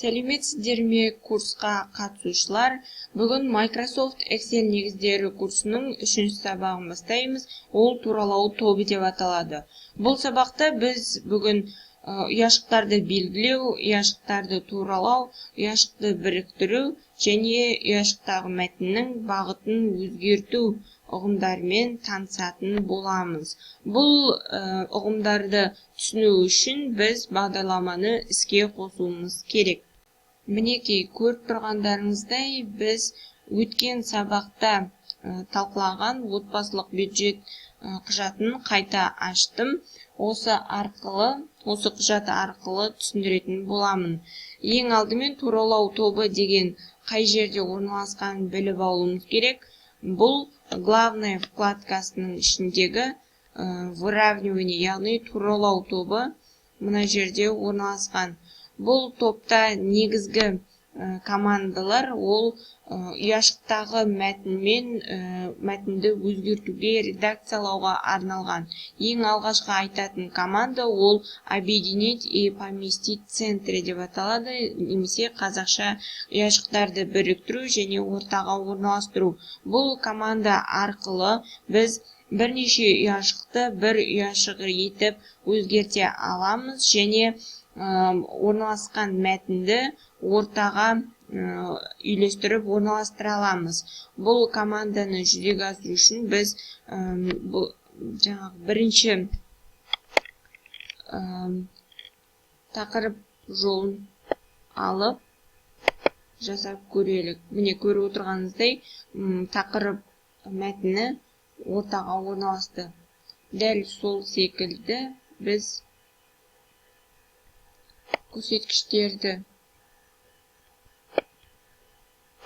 Сәлеметсіздер ме курсқа қатысушылар? Бүгін Microsoft Excel негіздері курсының 3-ші сабағын бастаймыз. Ол туралау тобы деп аталады. Бұл сабақта біз бүгін ұяшықтарды белгілеу, ұяшықтарды туралау, ұяшықты біріктіру және ұяшықтағы мәтіннің бағытын өзгерту ұғымдарымен танысатын боламыз. Бұл ұғымдарды түсіну үшін біз бағдарламаны іске қосуымыз керек. Мінекей, көріп тұрғандарыңыздай, біз өткен сабақта талқылаған отбасылық бюджет құжатын қайта аштым. Осы құжаты арқылы түсіндіретін боламын. Ең алдымен туралау тобы деген қай жерде орналасқанын біліп алуымыз керек. Бұл главная вкладкасының ішіндегі выравнивание, яғни туралау тобы мына жерде орналасқан. Бұл топта негізгі командалар ол ұяшықтағы мәтінді өзгертуге, редакциялауға арналған. Ең алғашқы айтатын команда ол объединить и поместить в центре деп аталады, немесе қазақша ұяшықтарды біріктіру және ортаға орналастыру. Бұл команда арқылы біз бірнеше ұяшықты бір ұяшық етіп өзгерте аламыз және орналасқан мәтінді ортаға үйлестіріп орналастыра аламыз. Бұл команданы жүзеге асыру үшін біз бірінші тақырып жолын алып жасап көрелік. Міне, көріп отырғаныңыздай, тақырып мәтіні ортаға орналасты. Дәл сол секілді біз көрсеткіштерді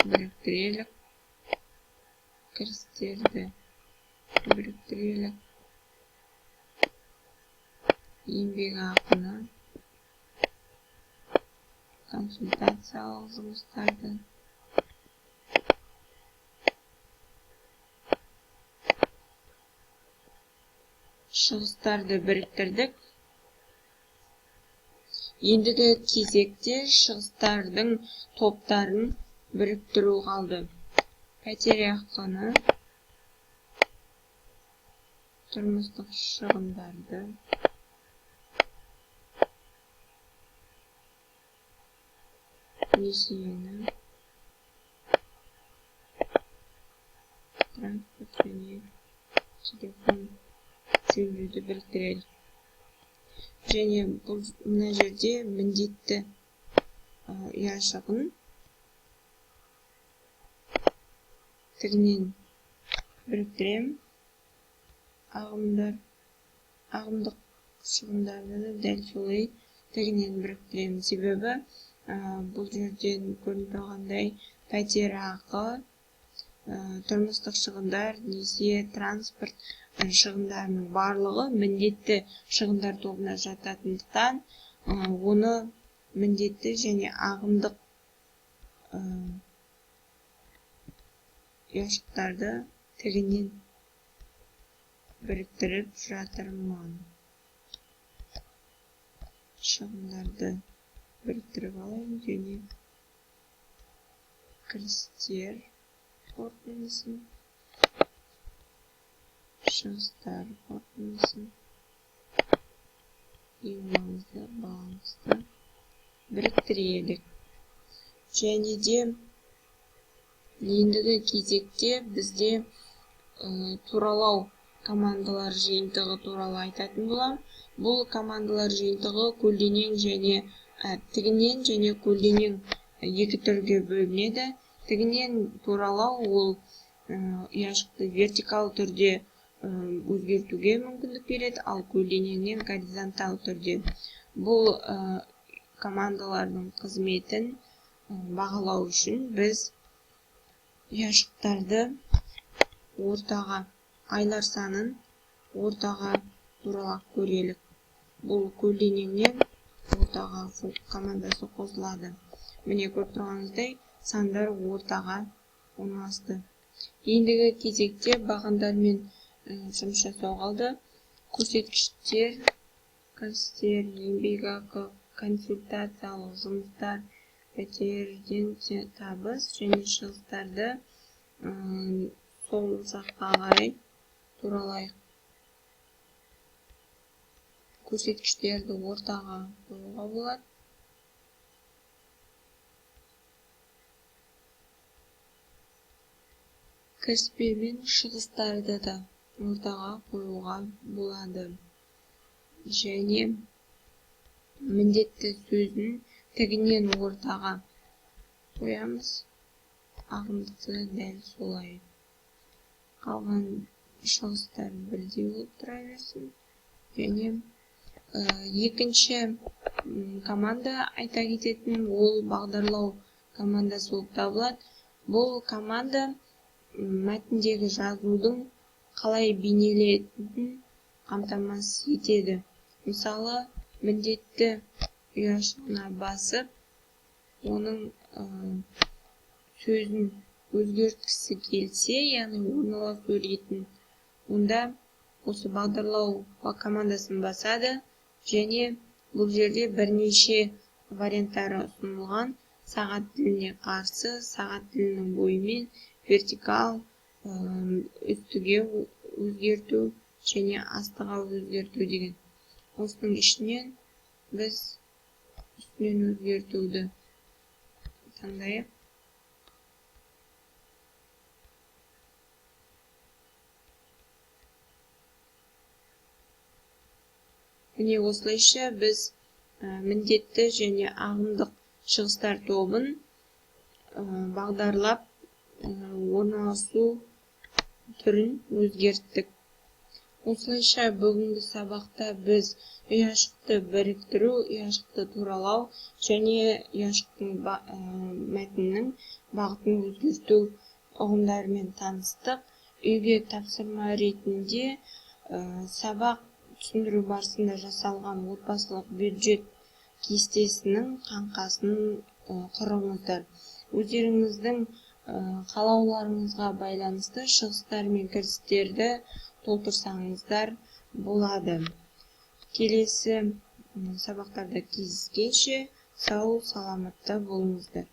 біріктірелік, кірістерді біріктірелік, еңбек ақыны, консультациялық жұмыстарды, шығыстарды біріктірдік. Ендігі кезекте шығыстардың топтарын біріктіру қалды. Пәтер ақыны, тұрмыстық шығындарды, несиені, транспорт және телефон жөндеуді біріктіреді. Және мына жерде міндетті ұяшығын тігінен біріктірем. Ағымдық шығындарды да дәл солай тігінен біріктірем. Себебі бұл жерден көрініп тұрғандай пәтер ақы, тұрмыстық шығындар, несие, транспорт шығындарының барлығы міндетті шығындар тобына жататындықтан, оны міндетті және ағымдық ұяшықтарды тігінен біріктіріп жатырмын. Шығындарды біріктіріп алайын және кірістер қорытындысын, шығыстар қорытындысын, ең маңызды балансты біріктірелік. Және де ендігі кезекте бізде туралау командалар жиынтығы туралы айтатын болам. Бұл командалар жиынтығы көлденең және тігінен және көлденең екі түрге бөлінеді. Тігінен туралау ол ұяшықты вертикал түрде өзгертуге мүмкіндік береді, ал көлденеңнен горизонтал түрде. Бұл командалардың қызметін бағалау үшін біз ұяшықтарды ортаға, айлар санын ортаға туралап көрелік. Бұл көлденеңнен ортаға командасы қосылады. Міне, көріп тұрғаныңыздай, сандар ортаға орналасты. Ендігі кезекте бағандармен жұмыс жасау қалды. Көрсеткіштер, кірістер, еңбек ақы, консультациялық жұмыстар, пәтерден табыс және шығыстарды сол жаққа қарай туралайық. Көрсеткіштерді ортаға қоюға болады. Кіріспе мен шығыстарды да ортаға қоюға болады. Және міндетті сөзін тігінен ортаға қоямыз. Ағымдықты дәл солай. Қалған шығыстар бірдей болып тұра берсін. Және екінші команда айта кететін ол бағдарлау командасы болып табылады. Бұл команда мәтіндегі жазудың қалай бейнеленетінін қамтамасыз етеді. Мысалы, міндетті ұяшығына басып, оның сөзін өзгерткісі келсе, яғни орналасу ретін, онда осы бағдарлау командасын басады және бұл жерде бірнеше варианттары ұсынылған. Сағат тіліне қарсы, сағат тілінің бойымен, вертикал, үстіге өзгерту және астыға өзгерту деген. Осының ішінен біз үстінен өзгертуді таңдайық. Міне осылайша біз міндетті және ағымдық шығыстар тобын бағдарлап орналасу түрін өзгерттік. Осылайша бүгінгі сабақта біз ұяшықты біріктіру, ұяшықты туралау және ұяшықтың мәтіннің бағытын өзгерту ұғымдарымен таныстық. Үйге тапсырма ретінде сабақ түсіндіру барысында жасалған отбасылық бюджет кестесінің қаңқасын құрыңыздар. Өздеріңіздің қалауларыңызға байланысты шығыстар мен кірістерді толтырсаңыздар болады. Келесі сабақтарда кездескенше сау саламатта болыңыздар.